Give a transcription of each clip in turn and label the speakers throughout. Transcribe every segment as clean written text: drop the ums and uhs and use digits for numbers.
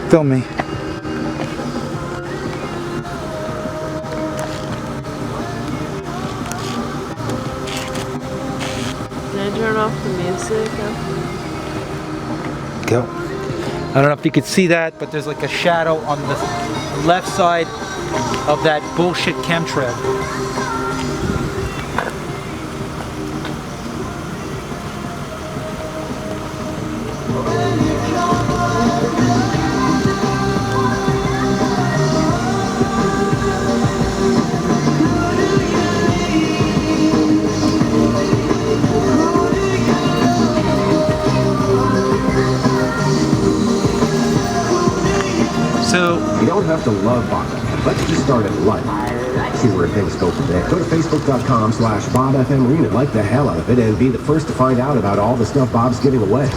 Speaker 1: Film me.
Speaker 2: Can I turn off the music?
Speaker 1: Go. I don't know if you could see that, but there's like a shadow on the left side of that bullshit chemtrail. So
Speaker 3: you don't have to love BOB. Let's just start at like. See where things go from there. Go to facebook.com/BobFM Marine and like the hell out of it and be the first to find out about all the stuff Bob's giving away.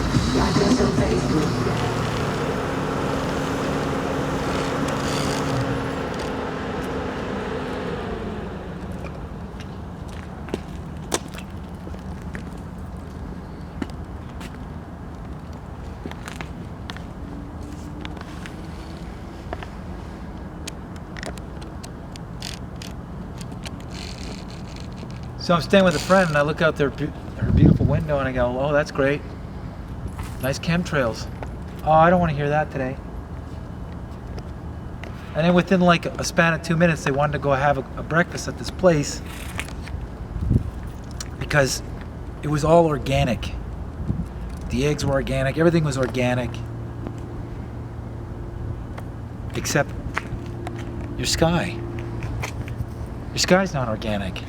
Speaker 1: So I'm staying with a friend and I look out her beautiful window and I go, oh, that's great. Nice chemtrails. Oh, I don't want to hear that today. And then within like a span of 2 minutes, they wanted to go have a breakfast at this place because it was all organic. The eggs were organic, everything was organic. Except your sky. Your sky's not organic.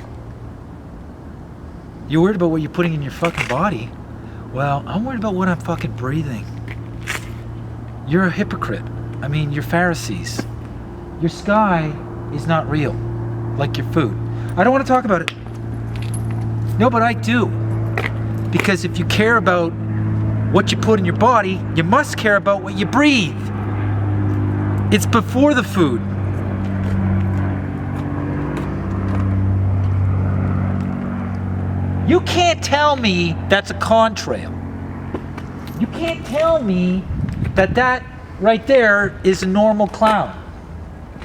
Speaker 1: You're worried about what you're putting in your fucking body. Well, I'm worried about what I'm fucking breathing. You're a hypocrite. I mean, you're Pharisees. Your sky is not real, like your food. I don't want to talk about it. No, but I do. Because if you care about what you put in your body, you must care about what you breathe. It's before the food. You can't tell me that's a contrail. You can't tell me that that right there is a normal cloud.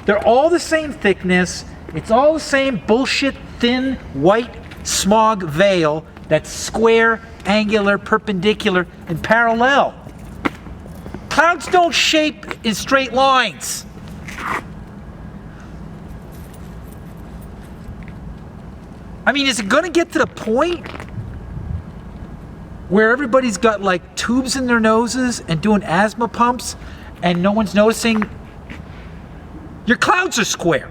Speaker 1: They're all the same thickness. It's all the same bullshit thin white smog veil that's square, angular, perpendicular, and parallel. Clouds don't shape in straight lines. I mean, is it going to get to the point where everybody's got like tubes in their noses and doing asthma pumps and no one's noticing? Your clouds are square.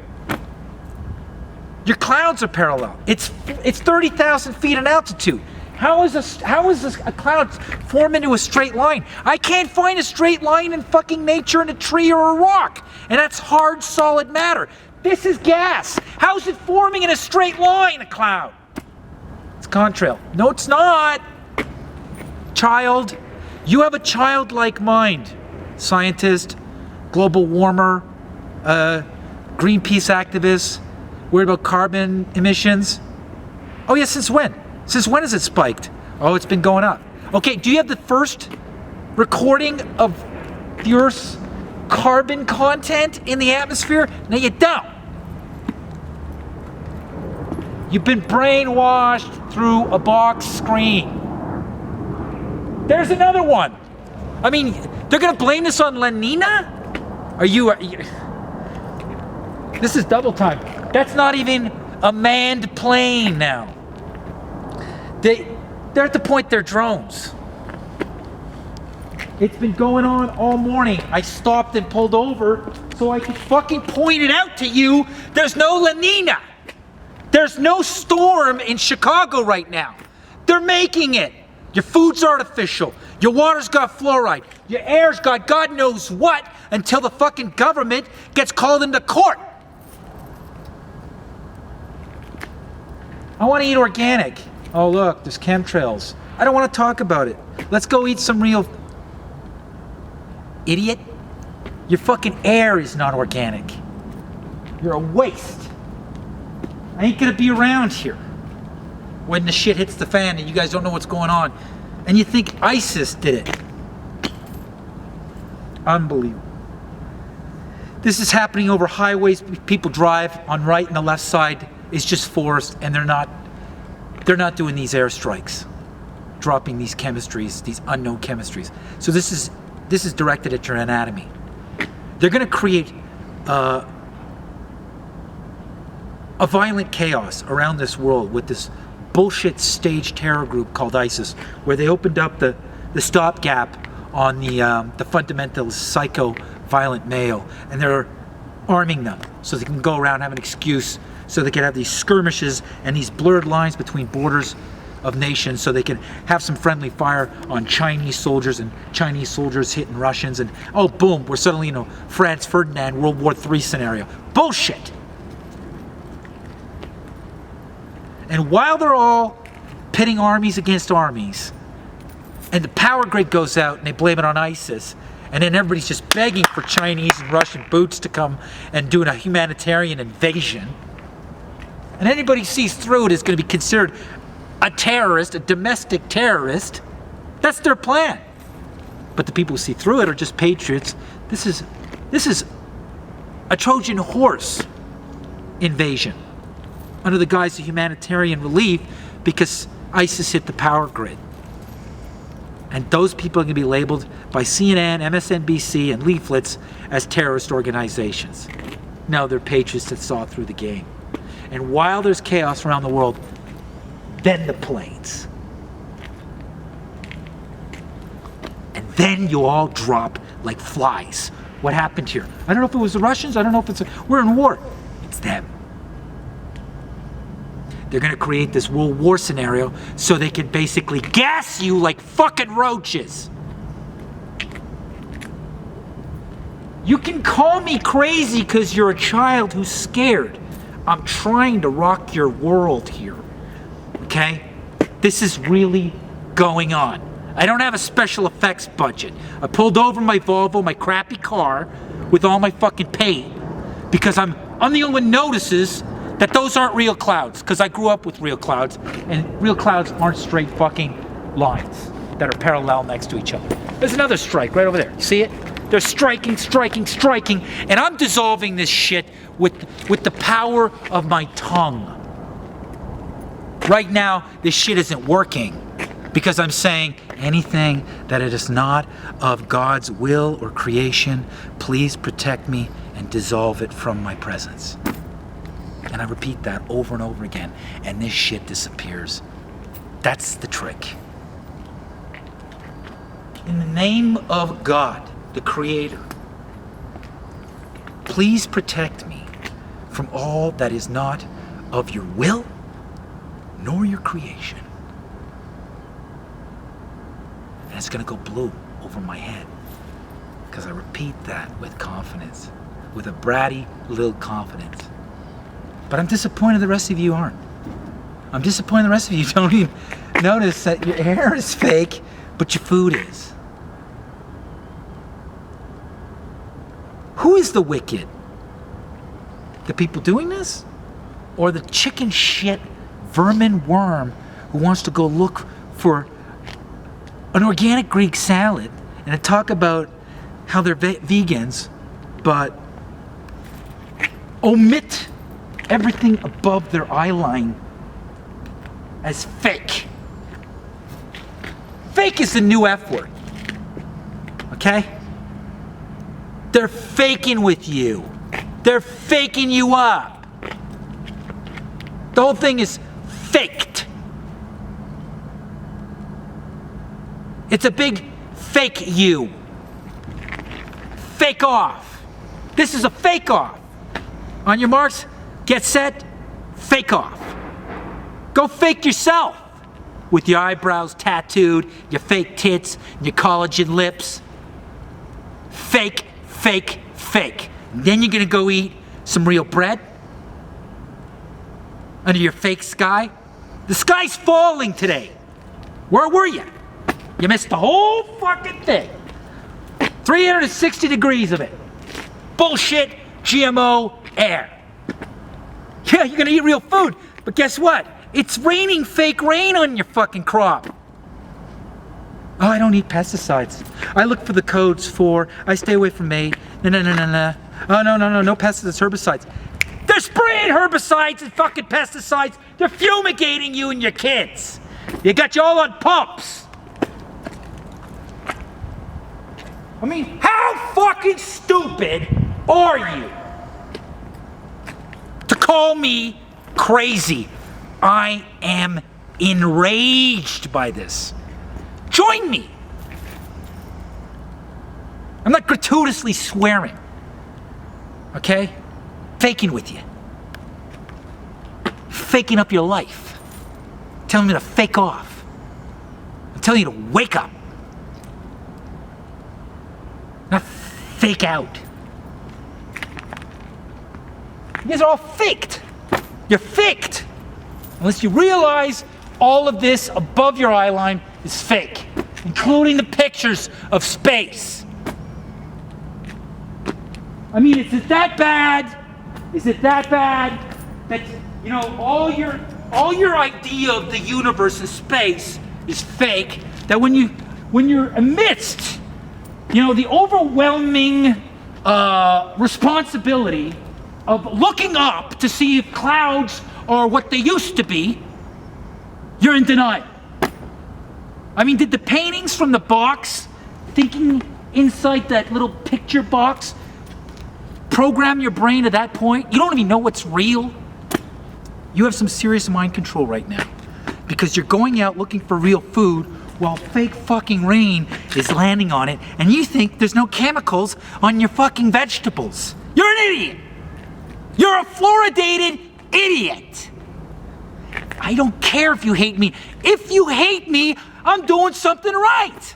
Speaker 1: Your clouds are parallel. It's 30,000 feet in altitude. How is a cloud form into a straight line? I can't find a straight line in fucking nature in a tree or a rock. And that's hard, solid matter. This is gas. How's it forming in a straight line, a cloud? It's contrail. No, it's not. Child, you have a childlike mind. Scientist, global warmer, Greenpeace activist, worried about carbon emissions. Oh yeah, since when? Since when has it spiked? Oh, it's been going up. Okay, do you have the first recording of the Earth's carbon content in the atmosphere? No, you don't. You've been brainwashed through a box screen. There's another one. I mean, they're gonna blame this on La Nina? Are you this is double time. That's not even a manned plane now. They're at the point they're drones. It's been going on all morning. I stopped and pulled over so I could fucking point it out to you. There's no La Nina. There's no storm in Chicago right now. They're making it. Your food's artificial. Your water's got fluoride. Your air's got God knows what until the fucking government gets called into court. I want to eat organic. Oh look, there's chemtrails. I don't want to talk about it. Let's go eat some real... Idiot. Your fucking air is not organic. You're a waste. I ain't gonna be around here when the shit hits the fan and you guys don't know what's going on. And you think ISIS did it. Unbelievable. This is happening over highways. People drive on right and the left side is just forest, and they're not doing these airstrikes, dropping these chemistries, these unknown chemistries. So this is directed at your anatomy. They're going to create a violent chaos around this world with this bullshit staged terror group called ISIS, where they opened up the stopgap on the fundamentalist psycho violent male, and they're arming them so they can go around, have an excuse, so they can have these skirmishes and these blurred lines between borders of nations, so they can have some friendly fire on Chinese soldiers and Chinese soldiers hitting Russians, and oh boom, we're suddenly Franz Ferdinand World War III scenario. Bullshit. And while they're all pitting armies against armies, and the power grid goes out and they blame it on ISIS, and then everybody's just begging for Chinese and Russian boots to come and do a humanitarian invasion, and anybody sees through it is going to be considered a terrorist, a domestic terrorist. That's their plan. But the people who see through it are just patriots. This is a Trojan horse invasion under the guise of humanitarian relief because ISIS hit the power grid. And those people are going to be labeled by CNN, MSNBC, and leaflets as terrorist organizations. No, they're patriots that saw through the game. And while there's chaos around the world, then the planes. And then you all drop like flies. What happened here? I don't know if it was the Russians. I don't know if we're in war. It's them. They're going to create this World War scenario so they can basically gas you like fucking roaches. You can call me crazy because you're a child who's scared. I'm trying to rock your world here. Okay? This is really going on. I don't have a special effects budget. I pulled over my Volvo, my crappy car, with all my fucking paint because I'm the only one who notices that those aren't real clouds, because I grew up with real clouds, and real clouds aren't straight fucking lines that are parallel next to each other. There's another strike right over there. You see it? They're striking, and I'm dissolving this shit with the power of my tongue. Right now, this shit isn't working because I'm saying anything that it is not of God's will or creation, please protect me and dissolve it from my presence. And I repeat that over and over again, and this shit disappears. That's the trick. In the name of God, the Creator, please protect me from all that is not of your will nor your creation. And it's going to go blue over my head because I repeat that with confidence, with a bratty little confidence. But I'm disappointed the rest of you aren't. I'm disappointed the rest of you don't even notice that your hair is fake, but your food is. Who is the wicked? The people doing this? Or the chicken shit vermin worm who wants to go look for an organic Greek salad and to talk about how they're vegans, but omit everything above their eye line as fake. Fake is the new F word. Okay? They're faking with you. They're faking you up. The whole thing is faked. It's a big fake you. Fake off. This is a fake off. On your marks, get set, fake off. Go fake yourself with your eyebrows tattooed, your fake tits, and your collagen lips. Fake, fake, fake. And then you're gonna go eat some real bread under your fake sky. The sky's falling today. Where were you? You missed the whole fucking thing. 360 degrees of it. Bullshit, GMO, air. Yeah, you're gonna eat real food, but guess what? It's raining fake rain on your fucking crop. Oh, I don't eat pesticides. I look for the codes for, I stay away from no. Oh, no pesticides, herbicides. They're spraying herbicides and fucking pesticides. They're fumigating you and your kids. They got you all on pumps. I mean, how fucking stupid are you to call me crazy? I am enraged by this. Join me. I'm not gratuitously swearing. Okay? Faking with you. Faking up your life. Telling me to fake off. I'm telling you to wake up. Not fake out. You guys are all faked. You're faked. Unless you realize all of this above your eye line is fake, including the pictures of space. I mean, is it that bad? Is it that bad that, you know, all your idea of the universe and space is fake? That when you're amidst, you know, the overwhelming responsibility of looking up to see if clouds are what they used to be, you're in denial. I mean, did the paintings from the box, thinking inside that little picture box, program your brain to that point? You don't even know what's real. You have some serious mind control right now because you're going out looking for real food while fake fucking rain is landing on it, and you think there's no chemicals on your fucking vegetables. You're an idiot. You're a fluoridated idiot. I don't care if you hate me. If you hate me, I'm doing something right.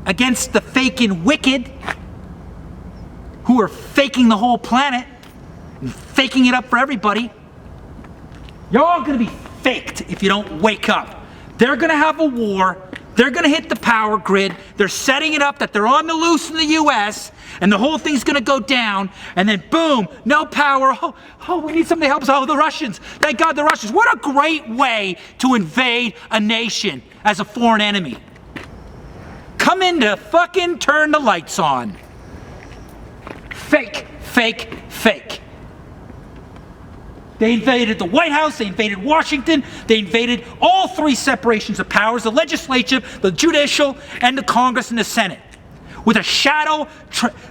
Speaker 1: Against the faking wicked who are faking the whole planet and faking it up for everybody. You're all gonna be faked if you don't wake up. They're gonna have a war. They're gonna hit the power grid. They're setting it up that they're on the loose in the US and the whole thing's gonna go down, and then boom, no power. Oh, we need somebody to help us. Oh, the Russians. Thank God the Russians. What a great way to invade a nation as a foreign enemy. Come in to fucking turn the lights on. Fake, fake, fake. They invaded the White House, they invaded Washington, they invaded all three separations of powers, the legislature, the judicial, and the Congress and the Senate. With a shadow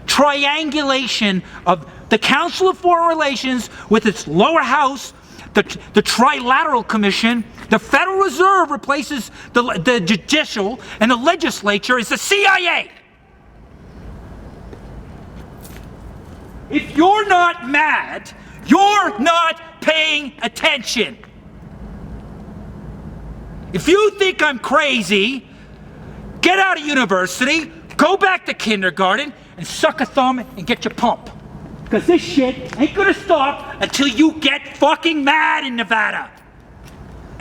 Speaker 1: triangulation of the Council of Foreign Relations with its lower house, the Trilateral Commission, the Federal Reserve replaces the judicial, and the legislature is the CIA. If you're not mad, you're not paying attention. If you think I'm crazy, get out of university, go back to kindergarten, and suck a thumb and get your pump. Because this shit ain't gonna stop until you get fucking mad in Nevada.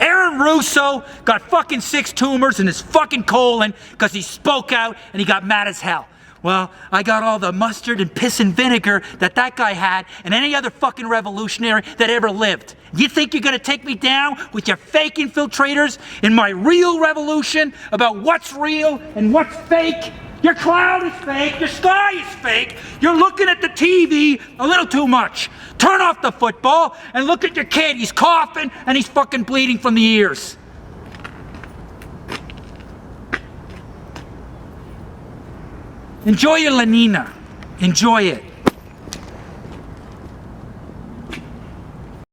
Speaker 1: Aaron Russo got fucking 6 tumors in his fucking colon because he spoke out and he got mad as hell. Well, I got all the mustard and piss and vinegar that guy had and any other fucking revolutionary that ever lived. You think you're gonna take me down with your fake infiltrators in my real revolution about what's real and what's fake? Your cloud is fake, your sky is fake, you're looking at the TV a little too much. Turn off the football and look at your kid. He's coughing and he's fucking bleeding from the ears. Enjoy your La Nina. Enjoy it.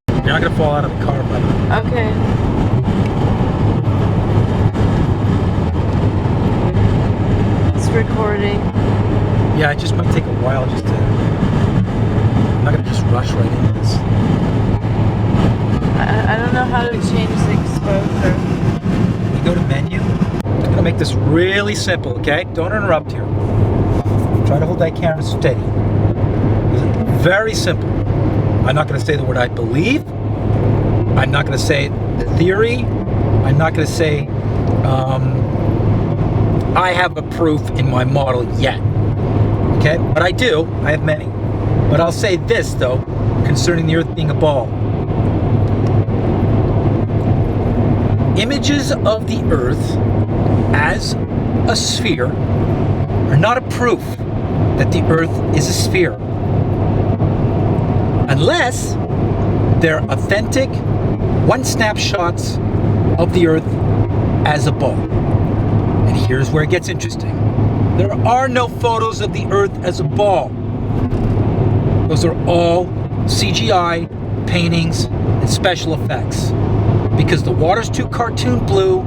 Speaker 1: You're not gonna fall out of the car, brother.
Speaker 2: Okay. It's recording.
Speaker 1: Yeah, it just might take a while just to... I'm not gonna just rush right into this.
Speaker 2: I don't know how to change the exposure.
Speaker 1: You go to menu. I'm gonna make this really simple, okay? Don't interrupt here. Try to hold that camera steady. It's very simple. I'm not going to say the word I believe. I'm not going to say the theory. I'm not going to say I have a proof in my model yet. Okay? But I do. I have many. But I'll say this, though, concerning the Earth being a ball. Images of the Earth as a sphere are not a proof that the Earth is a sphere. Unless they're authentic one snapshots of the Earth as a ball. And here's where it gets interesting. There are no photos of the Earth as a ball. Those are all CGI paintings and special effects. Because the water's too cartoon blue,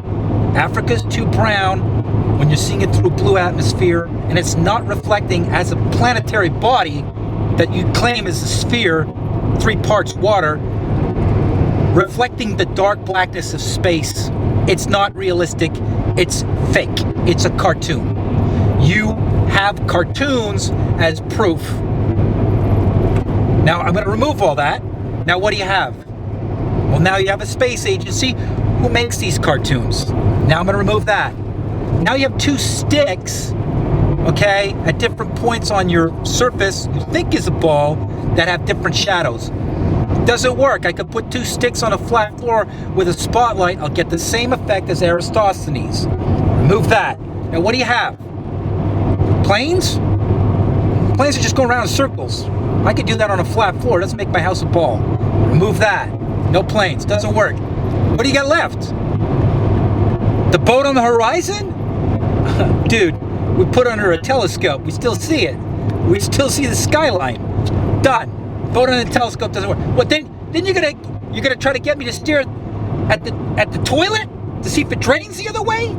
Speaker 1: Africa's too brown, when you're seeing it through a blue atmosphere, and it's not reflecting as a planetary body that you claim is a sphere, 3 parts water, reflecting the dark blackness of space. It's not realistic, it's fake, it's a cartoon. You have cartoons as proof. Now I'm going to remove all that. Now what do you have? Well, now you have a space agency who makes these cartoons. Now I'm going to remove that. Now you have 2 sticks, okay, at different points on your surface you think is a ball that have different shadows. Doesn't work. I could put 2 sticks on a flat floor with a spotlight. I'll get the same effect as Eratosthenes. Remove that. Now what do you have? Planes? Planes are just going around in circles. I could do that on a flat floor. It doesn't make my house a ball. Remove that. No planes. Doesn't work. What do you got left? The boat on the horizon? Dude, we put under a telescope. We still see it. We still see the skyline. Done. Boat on a telescope doesn't work. What then you're gonna try to get me to steer at the toilet to see if it drains the other way?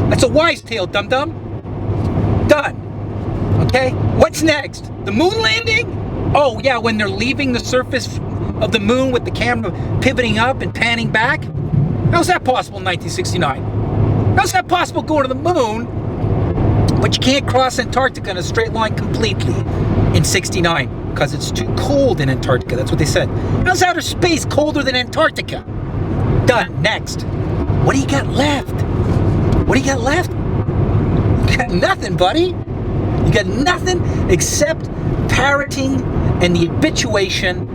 Speaker 1: That's a wise tale, dum-dum. Done. Okay? What's next? The moon landing? Oh yeah, when they're leaving the surface of the moon with the camera pivoting up and panning back? How's that possible in 1969? How's that possible going to the moon, but you can't cross Antarctica in a straight line completely in 69 because it's too cold in Antarctica? That's what they said. How's outer space colder than Antarctica? Done. Next. What do you got left? What do you got left? You got nothing, buddy. You got nothing except parroting and the habituation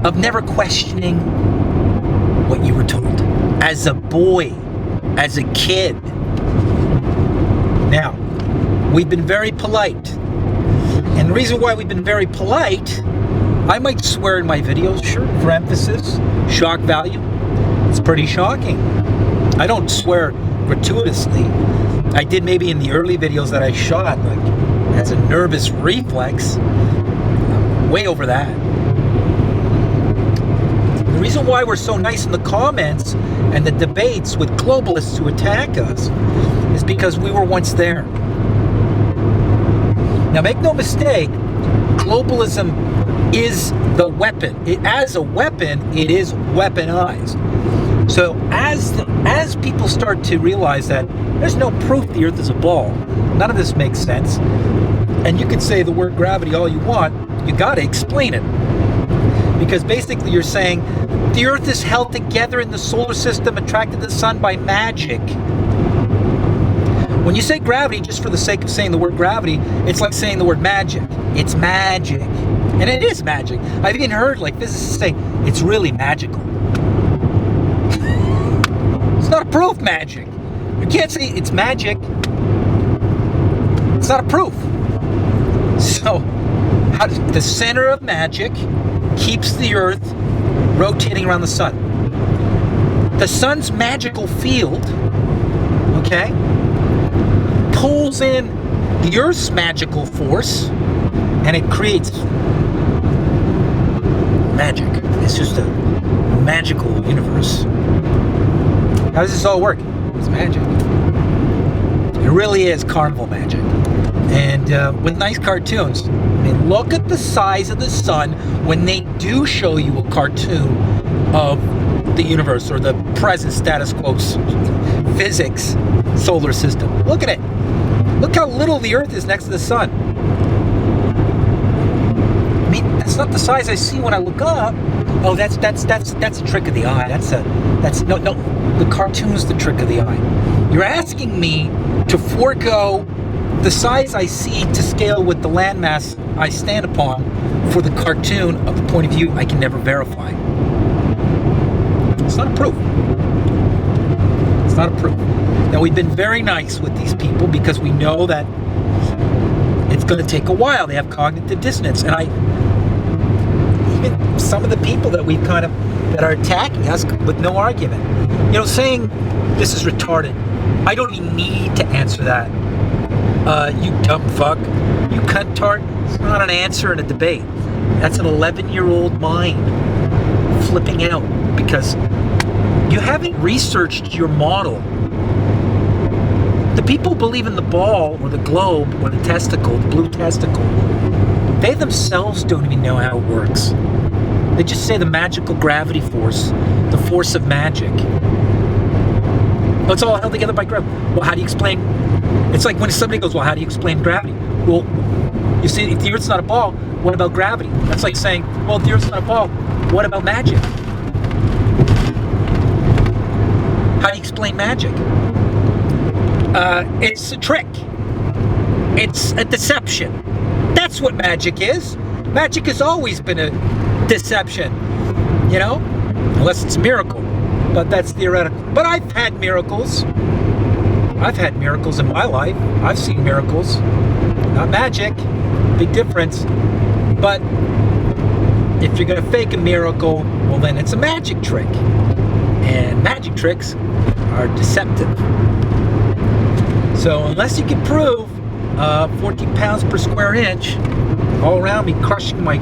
Speaker 1: of never questioning what you were told as a boy, as a kid. Now, we've been very polite. And the reason why we've been very polite, I might swear in my videos, sure, for emphasis, shock value. It's pretty shocking. I don't swear gratuitously. I did maybe in the early videos that I shot, like as a nervous reflex. I'm way over that. The reason why we're so nice in the comments and the debates with globalists who attack us is because we were once there. Now make no mistake, globalism is the weapon. As a weapon, it is weaponized. So as people start to realize that there's no proof the Earth is a ball, none of this makes sense, and you can say the word gravity all you want, you gotta explain it. Because basically you're saying the Earth is held together in the solar system, attracted to the sun by magic. When you say gravity, just for the sake of saying the word gravity, it's like saying the word magic. It's magic. And it is magic. I've even heard like physicists say, it's really magical. It's not a proof magic. You can't say it's magic. It's not a proof. So, the center of magic keeps the Earth rotating around the sun. The sun's magical field, okay, pulls in the Earth's magical force, and it creates magic. It's just a magical universe. How does this all work? It's magic. It really is carnival magic. And with nice cartoons. I mean, look at the size of the sun when they do show you a cartoon of the universe or the present status quo physics solar system. Look at it. Look how little the Earth is next to the sun. I mean, that's not the size I see when I look up. Oh, that's a trick of the eye. No. The cartoon's the trick of the eye. You're asking me to forego the size I see to scale with the landmass I stand upon for the cartoon of the point of view I can never verify. It's not a proof. It's not a proof. Now, we've been very nice with these people because we know that it's going to take a while. They have cognitive dissonance. And even some of the people that that are attacking us with no argument, saying this is retarded. I don't even need to answer that. You dumb fuck. You cunt tart. It's not an answer in a debate. That's an 11-year-old mind flipping out because you haven't researched your model. The people who believe in the ball or the globe or the testicle, the blue testicle, they themselves don't even know how it works. They just say the magical gravity force, the force of magic. Oh, it's all held together by gravity. Well, how do you explain? It's like when somebody goes, well, how do you explain gravity? Well, you see, if the Earth's not a ball, what about gravity? That's like saying, well, if the Earth's not a ball, what about magic? How do you explain magic? It's a trick. It's a deception. That's what magic is. Magic has always been a deception, unless it's a miracle. But that's theoretical. But I've had miracles. I've had miracles in my life. I've seen miracles. Not magic. Big difference. But if you're going to fake a miracle, well, then it's a magic trick. And magic tricks are deceptive. So unless you can prove 14 pounds per square inch all around me, crushing my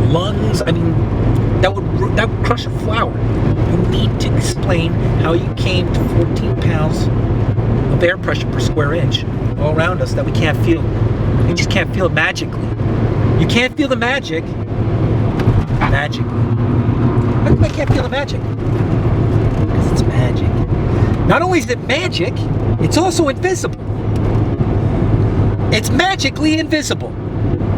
Speaker 1: lungs, that would crush a flower. You need to explain how you came to 14 pounds of air pressure per square inch all around us that we can't feel. You just can't feel it magically. You can't feel the magic magically. How come I can't feel the magic? Because it's magic. Not only is it magic, it's also invisible. It's magically invisible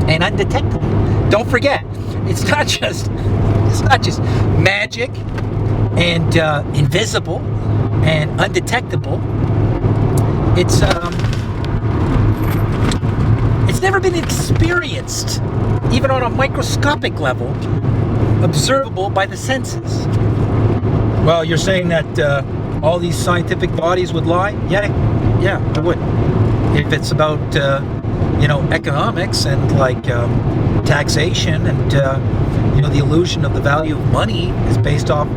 Speaker 1: and undetectable. Don't forget, it's not just magic and invisible and undetectable. It's never been experienced, even on a microscopic level, observable by the senses. Well, you're saying that all these scientific bodies would lie? Yeah, they would. If it's about economics and taxation and the illusion of the value of money is based off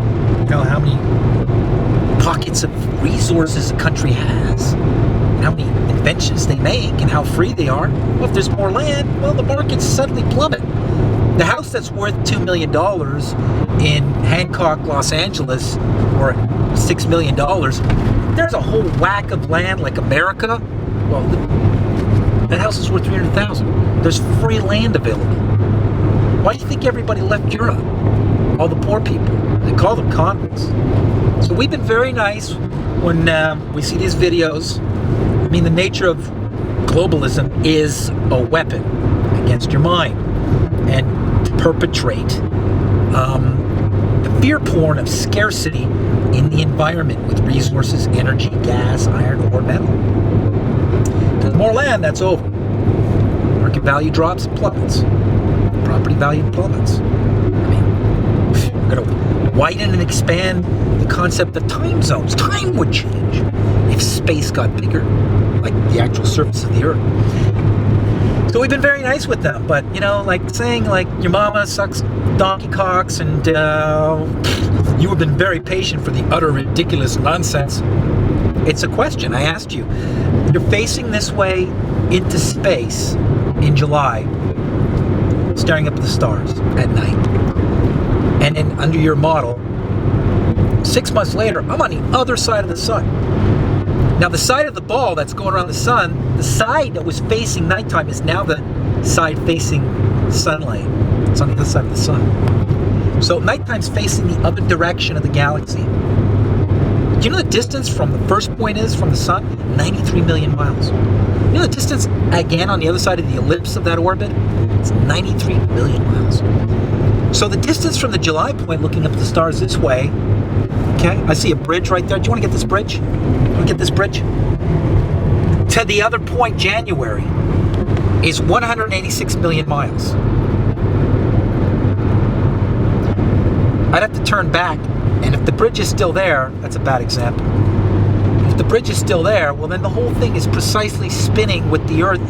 Speaker 1: how many pockets of resources a country has, and how many inventions they make, and how free they are. Well, if there's more land, well, the markets suddenly plummet. The house that's worth $2 million in Hancock, Los Angeles, or $6 million, there's a whole whack of land like America. Well, that house is worth $300,000. There's free land available. Why do you think everybody left Europe? All the poor people. They call them convicts. So we've been very nice when we see these videos. The nature of globalism is a weapon against your mind and to perpetrate the fear porn of scarcity in the environment with resources, energy, gas, iron, or metal. There's more land, that's over. Market value drops and plummets. Property value plummets. We're going to widen and expand the concept of time zones. Time would change if space got bigger, like the actual surface of the Earth. So we've been very nice with them, but saying your mama sucks donkey cocks and you have been very patient for the utter ridiculous nonsense. It's a question. I asked you. You're facing this way into space in July, staring up at the stars at night. And then under your model, 6 months later, I'm on the other side of the sun. Now the side of the ball that's going around the sun, the side that was facing nighttime is now the side facing sunlight. It's on the other side of the sun. So nighttime's facing the other direction of the galaxy. Do you know the distance from the first point is from the sun? 93 million miles. You know the distance again on the other side of the ellipse of that orbit? It's 93 million miles. So the distance from the July point looking up at the stars this way, okay, I see a bridge right there. Do you want to get this bridge? Do you want to get this bridge? To the other point, January, is 186 million miles. I'd have to turn back, and if the bridge is still there, that's a bad example. If the bridge is still there, well then the whole thing is precisely spinning with the Earth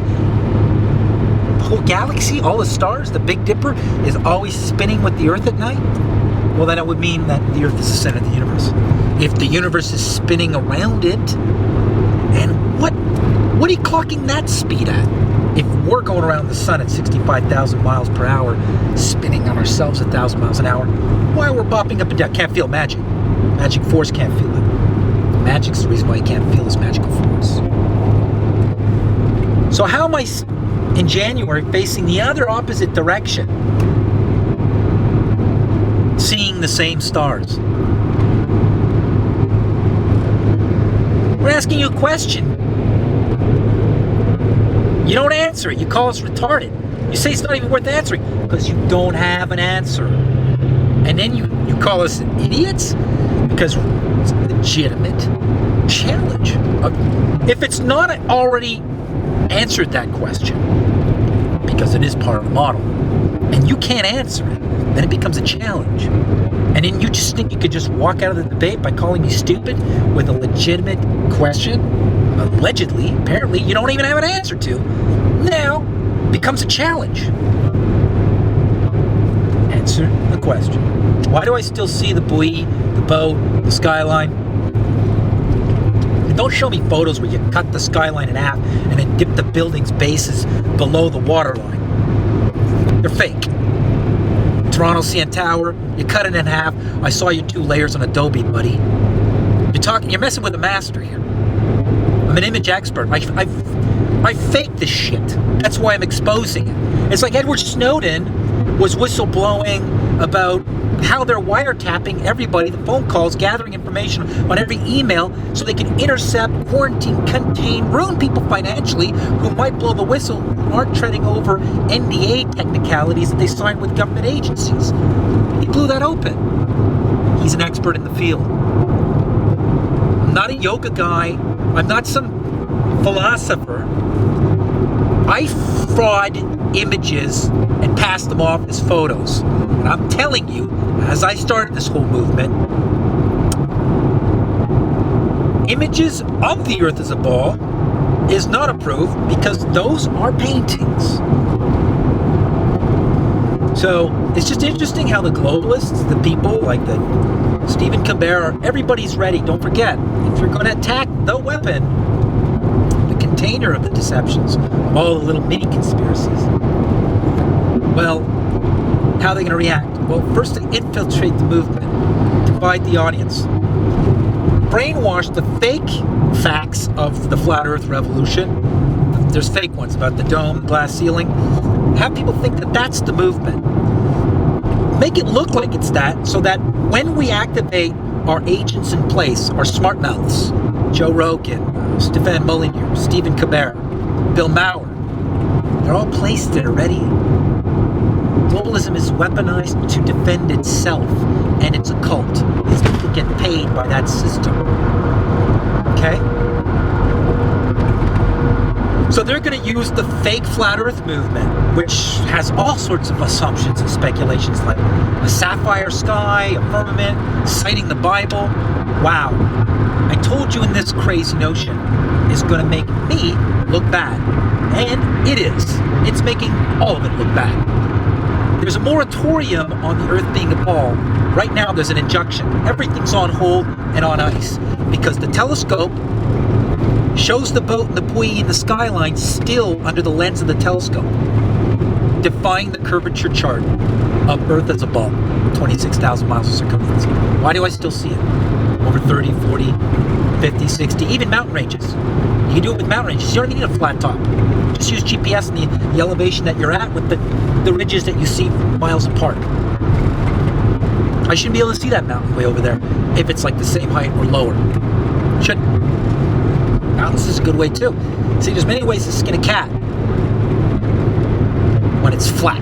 Speaker 1: whole galaxy, all the stars, the Big Dipper is always spinning with the Earth at night, well, then it would mean that the Earth is the center of the universe. If the universe is spinning around it, and what are you clocking that speed at? If we're going around the sun at 65,000 miles per hour, spinning on ourselves at 1,000 miles an hour, why we're bopping up and down? Can't feel magic. Magic force can't feel it. Magic's the reason why you can't feel this magical force. So how am I in January facing the other opposite direction, seeing the same stars? We're asking you a question. You don't answer it. You call us retarded. You say it's not even worth answering because you don't have an answer. And then you call us idiots because it's a legitimate challenge. If it's not already answered that question, because it is part of the model, and you can't answer it, then it becomes a challenge. And then you just think you could just walk out of the debate by calling me stupid with a legitimate question, allegedly, apparently, you don't even have an answer to, now becomes a challenge. Answer the question. Why do I still see the buoy, the boat, the skyline? And don't show me photos where you cut the skyline in half and then dip the building's bases below the waterline. They're fake. Toronto CN Tower, you cut it in half. I saw your 2 layers on Adobe, buddy. You're messing with a master here. I'm an image expert. I fake this shit. That's why I'm exposing it. It's like Edward Snowden was whistleblowing about how they're wiretapping everybody, the phone calls, gathering information on every email so they can intercept, quarantine, contain, ruin people financially who might blow the whistle, who aren't treading over NDA technicalities that they signed with government agencies. He blew that open. He's an expert in the field. I'm not a yoga guy. I'm not some philosopher. I fraud images and pass them off as photos. And I'm telling you, as I started this whole movement, images of the Earth as a ball is not approved because those are paintings. So it's just interesting how the globalists, the people like the Stephen Colbert, everybody's ready. Don't forget, if you're going to attack the weapon, the container of the deceptions, of all the little mini conspiracies, well, how are they going to react? Well, first they infiltrate the movement, divide the audience, brainwash the fake facts of the flat Earth revolution. There's fake ones about the dome, glass ceiling. Have people think that that's the movement. Make it look like it's that, so that when we activate our agents in place, our smart mouths, Joe Rogan, Stefan Molyneux, Stephen Colbert, Bill Maher, they're all placed there ready. Globalism is weaponized to defend itself, and it's a cult. These people get paid by that system. Okay? So they're going to use the fake flat Earth movement, which has all sorts of assumptions and speculations like a sapphire sky, a firmament, citing the Bible. Wow. I told you in this crazy notion is going to make me look bad. And it is. It's making all of it look bad. There's a moratorium on the Earth being a ball. Right now there's an injunction. Everything's on hold and on ice because the telescope shows the boat and the buoy in the skyline still under the lens of the telescope, defying the curvature chart of Earth as a ball, 26,000 miles of circumference. Why do I still see it? Over 30, 40, 50, 60, even mountain ranges. You can do it with mountain ranges. You don't even need a flat top. Just use GPS and the elevation that you're at with the ridges that you see miles apart. I shouldn't be able to see that mountain way over there if it's like the same height or lower. Shouldn't. Mountains is a good way too. See, there's many ways to skin a cat when it's flat.